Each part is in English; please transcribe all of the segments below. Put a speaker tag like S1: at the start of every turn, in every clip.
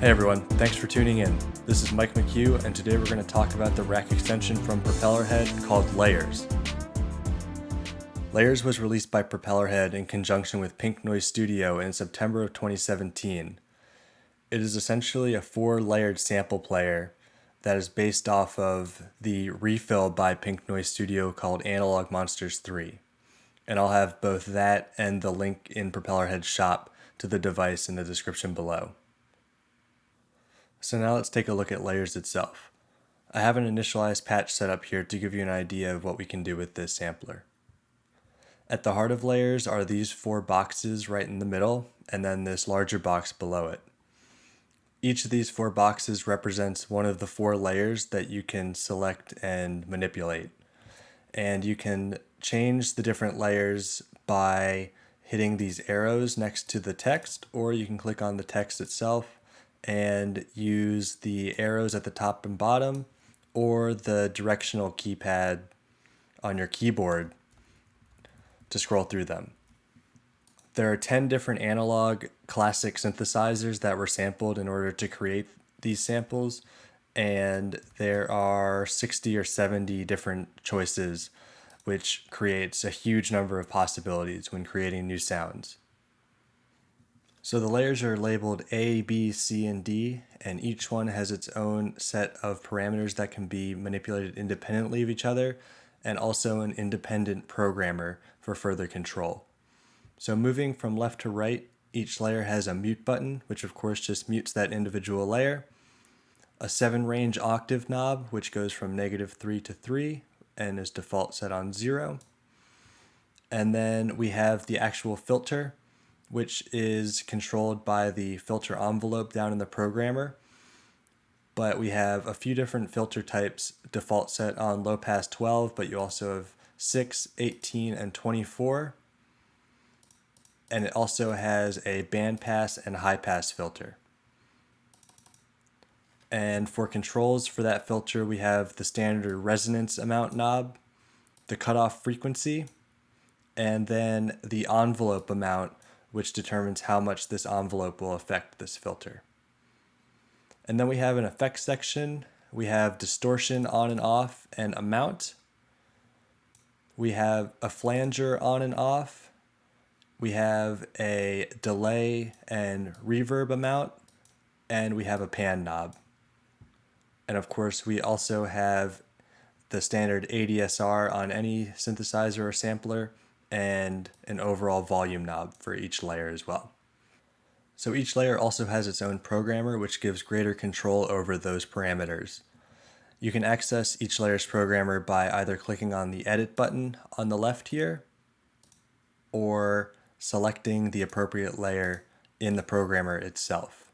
S1: Hey everyone, thanks for tuning in. This is Mike McKew, and today we're going to talk about the rack extension from Propellerhead called Layers. Layers was released by Propellerhead in conjunction with Pink Noise Studio in September of 2017. It is essentially a 4-layered sample player that is based off of the refill by Pink Noise Studio called Analog Monsters 3. And I'll have both that and the link in Propellerhead's shop to the device in the description below. So now let's take a look at Layers itself. I have an initialized patch set up here to give you an idea of what we can do with this sampler. At the heart of Layers are these 4 boxes right in the middle, and then this larger box below it. Each of these 4 boxes represents one of the 4 layers that you can select and manipulate. And you can change the different layers by hitting these arrows next to the text, or you can click on the text itself and use the arrows at the top and bottom or the directional keypad on your keyboard to scroll through them. There are 10 different analog classic synthesizers that were sampled in order to create these samples, and there are 60 or 70 different choices, which creates a huge number of possibilities when creating new sounds. So the layers are labeled A, B, C, and D, and each one has its own set of parameters that can be manipulated independently of each other, and also an independent programmer for further control. So moving from left to right, each layer has a mute button, which of course just mutes that individual layer, a 7-range octave knob, which goes from -3 to 3 and is default set on 0. And then we have the actual filter, which is controlled by the filter envelope down in the programmer. But we have a few different filter types default set on low pass 12, but you also have 6, 18, and 24. And it also has a band pass and high pass filter. And for controls for that filter, we have the standard resonance amount knob, the cutoff frequency, and then the envelope amount, which determines how much this envelope will affect this filter. And then we have an effects section. We have distortion on and off and amount. We have a flanger on and off. We have a delay and reverb amount, and we have a pan knob. And of course, we also have the standard ADSR on any synthesizer or sampler, and an overall volume knob for each layer as well. So each layer also has its own programmer, which gives greater control over those parameters. You can access each layer's programmer by either clicking on the edit button on the left here, or selecting the appropriate layer in the programmer itself.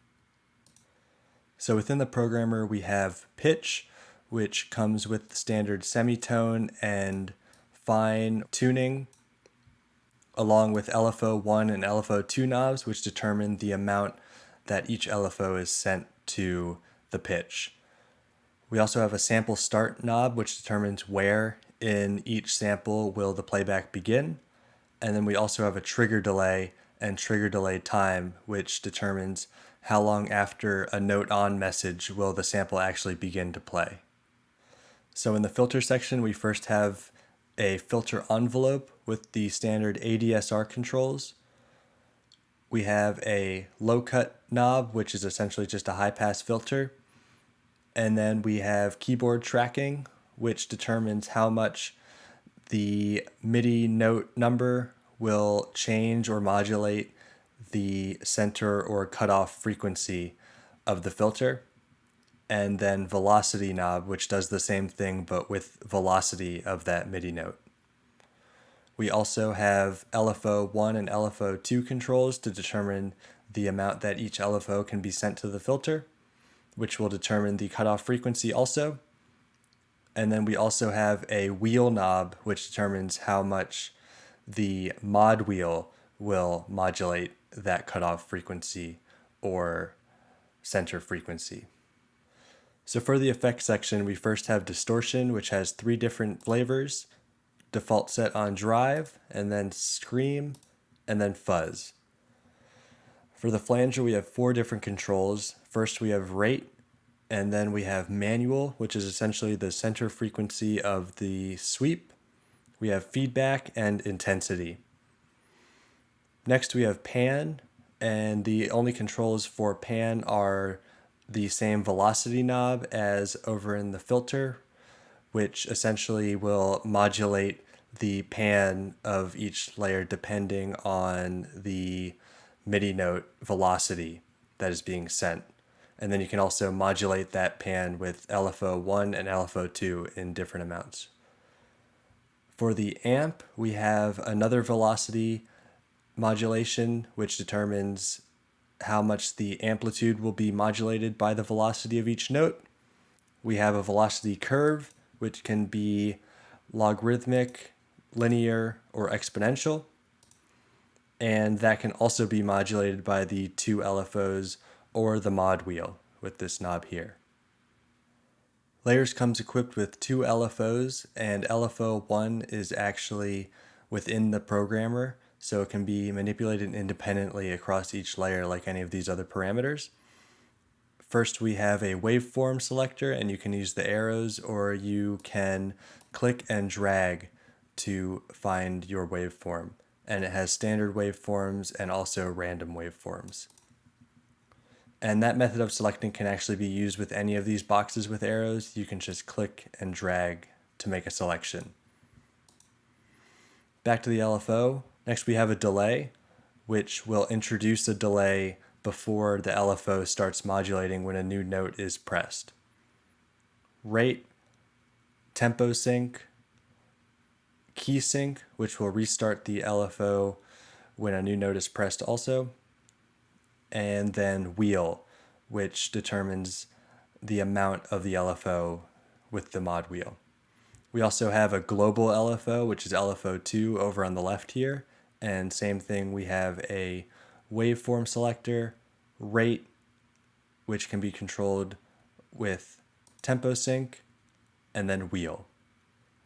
S1: So within the programmer, we have pitch, which comes with standard semitone and fine tuning, along with LFO1 and LFO2 knobs, which determine the amount that each LFO is sent to the pitch. We also have a sample start knob, which determines where in each sample will the playback begin. And then we also have a trigger delay and trigger delay time, which determines how long after a note on message will the sample actually begin to play. So in the filter section, we first have a filter envelope with the standard ADSR controls. We have a low cut knob, which is essentially just a high pass filter. And then we have keyboard tracking, which determines how much the MIDI note number will change or modulate the center or cutoff frequency of the filter. And then velocity knob, which does the same thing but with velocity of that MIDI note. We also have LFO1 and LFO2 controls to determine the amount that each LFO can be sent to the filter, which will determine the cutoff frequency also. And then we also have a wheel knob, which determines how much the mod wheel will modulate that cutoff frequency or center frequency. So for the effects section, we first have distortion, which has 3 different flavors, default set on drive, and then scream, and then fuzz. For the flanger, we have 4 different controls. First, we have rate, and then we have manual, which is essentially the center frequency of the sweep. We have feedback and intensity. Next, we have pan, and the only controls for pan are the same velocity knob as over in the filter, which essentially will modulate the pan of each layer depending on the MIDI note velocity that is being sent. And then you can also modulate that pan with LFO1 and LFO2 in different amounts. For the amp, we have another velocity modulation, which determines how much the amplitude will be modulated by the velocity of each note. We have a velocity curve, which can be logarithmic, linear, or exponential. And that can also be modulated by the 2 LFOs or the mod wheel with this knob here. Layers comes equipped with 2 LFOs, and LFO 1 is actually within the programmer, so it can be manipulated independently across each layer like any of these other parameters. First, we have a waveform selector, and you can use the arrows, or you can click and drag to find your waveform. And it has standard waveforms and also random waveforms. And that method of selecting can actually be used with any of these boxes with arrows. You can just click and drag to make a selection. Back to the LFO. Next, we have a delay, which will introduce a delay before the LFO starts modulating when a new note is pressed. Rate, tempo sync, key sync, which will restart the LFO when a new note is pressed also, and then wheel, which determines the amount of the LFO with the mod wheel. We also have a global LFO, which is LFO2 over on the left here, and same thing, we have a waveform selector, rate, which can be controlled with tempo sync, and then wheel.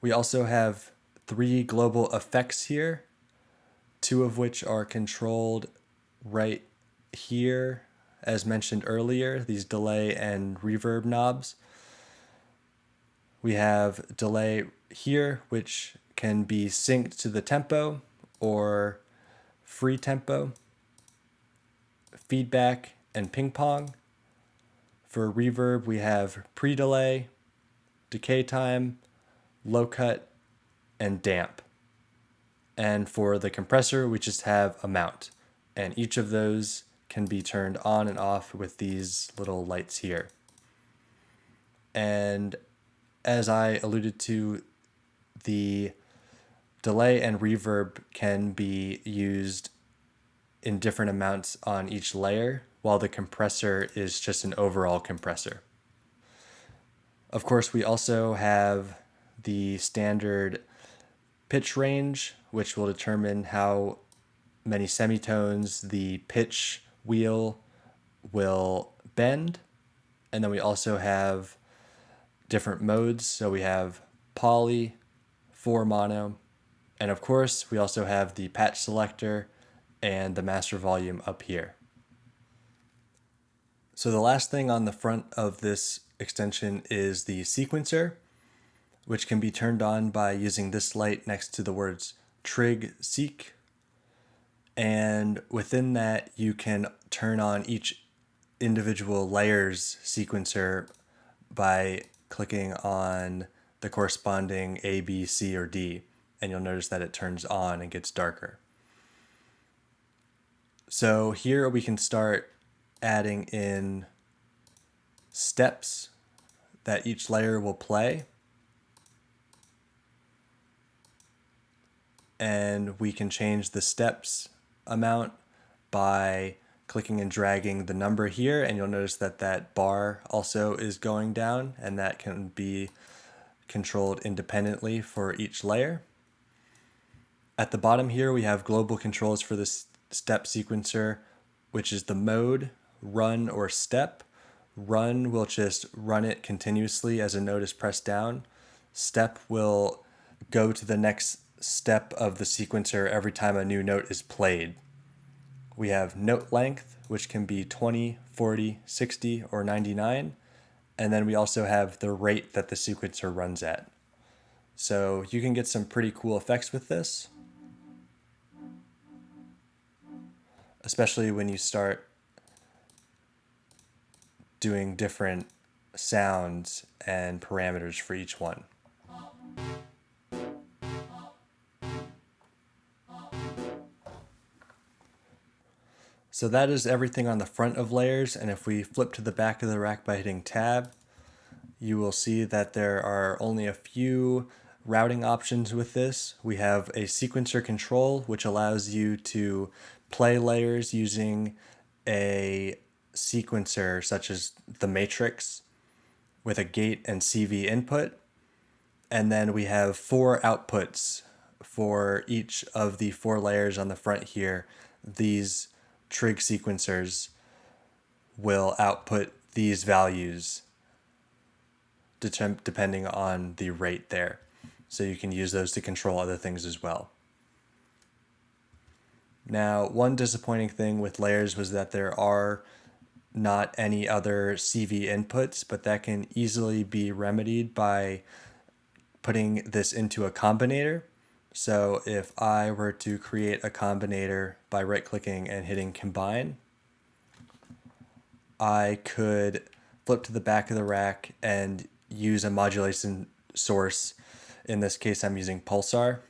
S1: We also have 3 global effects here, 2 of which are controlled right here, as mentioned earlier, these delay and reverb knobs. We have delay here, which can be synced to the tempo or free tempo, feedback, and ping pong. For reverb, we have pre-delay, decay time, low cut, and damp. And for the compressor, we just have amount. And each of those can be turned on and off with these little lights here. And as I alluded to, the delay and reverb can be used in different amounts on each layer, while the compressor is just an overall compressor. Of course, we also have the standard pitch range, which will determine how many semitones the pitch wheel will bend. And then we also have different modes. So we have poly, 4 mono, and of course we also have the patch selector and the master volume up here. So the last thing on the front of this extension is the sequencer, which can be turned on by using this light next to the words trig seq. And within that, you can turn on each individual layer's sequencer by clicking on the corresponding A, B, C, or D, and you'll notice that it turns on and gets darker. So here we can start adding in steps that each layer will play. And we can change the steps amount by clicking and dragging the number here, and you'll notice that that bar also is going down, and that can be controlled independently for each layer. At the bottom here, we have global controls for this step sequencer, which is the mode, run, or step. Run will just run it continuously as a note is pressed down. Step will go to the next step of the sequencer every time a new note is played. We have note length, which can be 20, 40, 60, or 99. And then we also have the rate that the sequencer runs at. So you can get some pretty cool effects with this, especially when you start doing different sounds and parameters for each one. So that is everything on the front of layers, and if we flip to the back of the rack by hitting tab, you will see that there are only a few routing options with this. We have a sequencer control, which allows you to play layers using a sequencer such as the matrix with a gate and CV input. And then we have 4 outputs for each of the 4 layers on the front here. These trig sequencers will output these values depending on the rate there. So you can use those to control other things as well. Now, one disappointing thing with layers was that there are not any other CV inputs, but that can easily be remedied by putting this into a combinator. So if I were to create a combinator by right-clicking and hitting combine, I could flip to the back of the rack and use a modulation source. In this case, I'm using pulsar.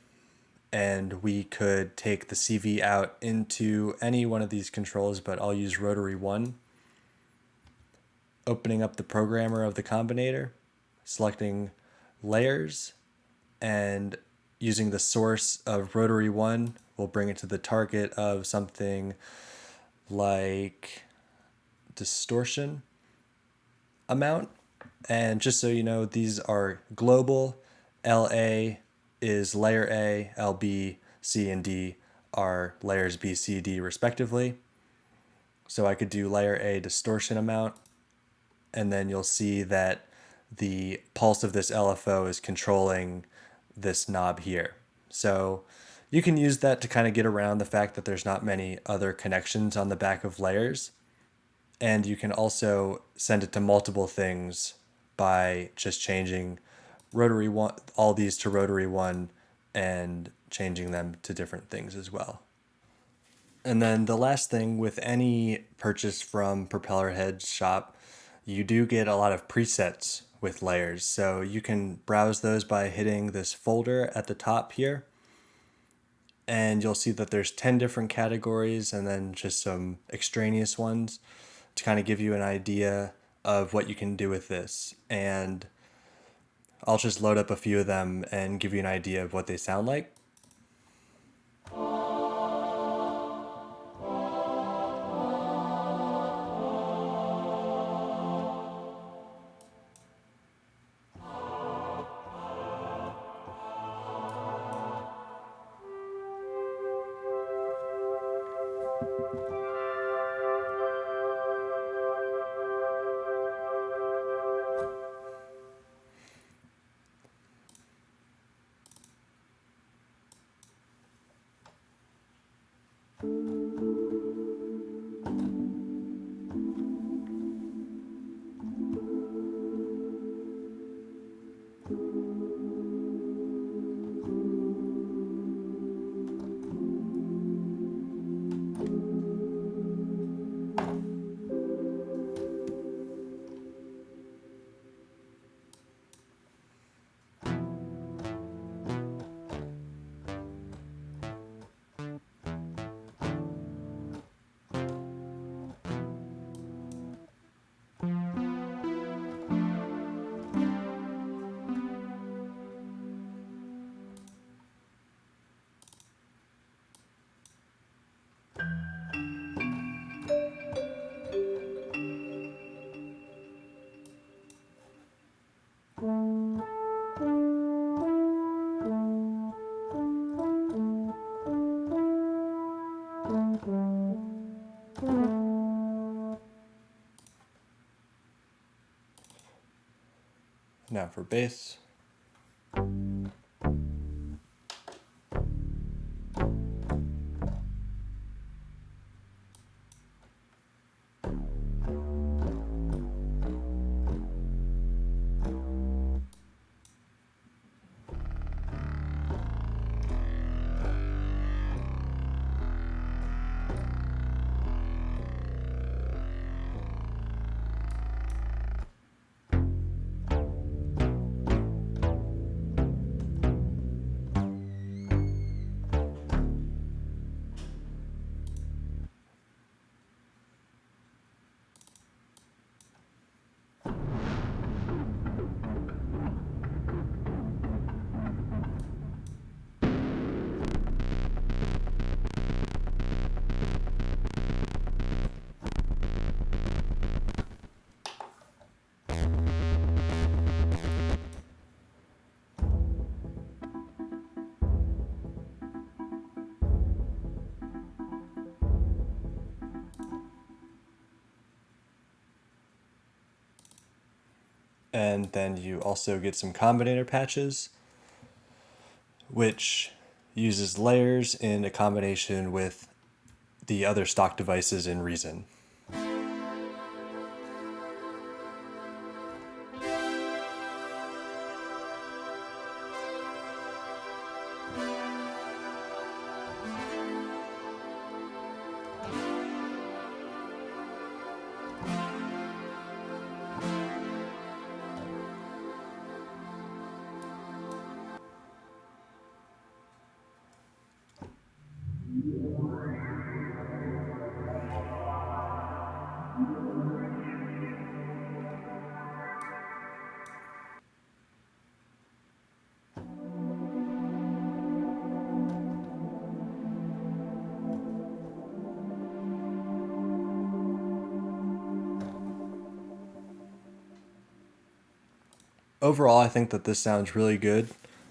S1: And we could take the CV out into any one of these controls, but I'll use rotary 1. Opening up the programmer of the combinator, selecting layers, and using the source of rotary 1, we'll bring it to the target of something like distortion amount. And just so you know, these are global. LA is layer A, LB, C, and D are layers B, C, D respectively. So I could do layer A distortion amount, and then you'll see that the pulse of this LFO is controlling this knob here. So you can use that to kind of get around the fact that there's not many other connections on the back of layers. And you can also send it to multiple things by just changing rotary 1, all these to rotary 1, and changing them to different things as well. And then the last thing, with any purchase from Propellerhead's shop, you do get a lot of presets with layers. So you can browse those by hitting this folder at the top here. And you'll see that there's 10 different categories and then just some extraneous ones to kind of give you an idea of what you can do with this. And I'll just load up a few of them and give you an idea of what they sound like. Now for bass. And then you also get some combinator patches, which uses layers in a combination with the other stock devices in Reason. Overall, I think that this sounds really good.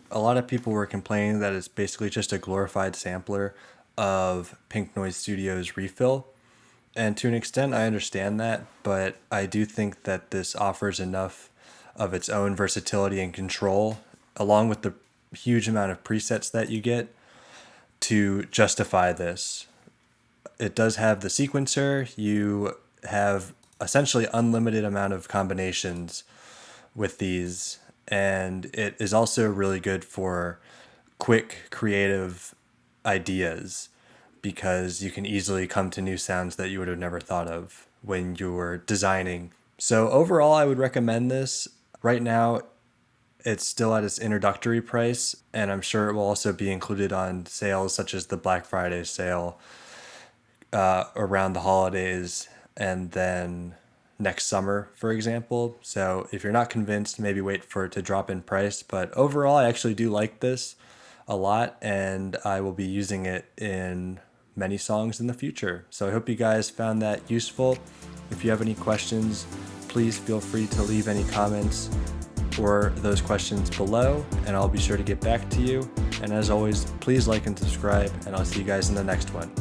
S1: A lot of people were complaining that it's basically just a glorified sampler of Pink Noise Studio's Refill. And to an extent, I understand that, but I do think that this offers enough of its own versatility and control, along with the huge amount of presets that you get, to justify this. It does have the sequencer. You have essentially unlimited amount of combinations with these, and it is also really good for quick creative ideas because you can easily come to new sounds that you would have never thought of when you were designing. So overall, I would recommend this. Right now, it's still at its introductory price, and I'm sure it will also be included on sales such as the Black Friday sale around the holidays and then next summer, for example. So if you're not convinced, maybe wait for it to drop in price. But overall, I actually do like this a lot, and I will be using it in many songs in the future. So I hope you guys found that useful. If you have any questions, please feel free to leave any comments or those questions below, and I'll be sure to get back to you. And as always, please like and subscribe, and I'll see you guys in the next one.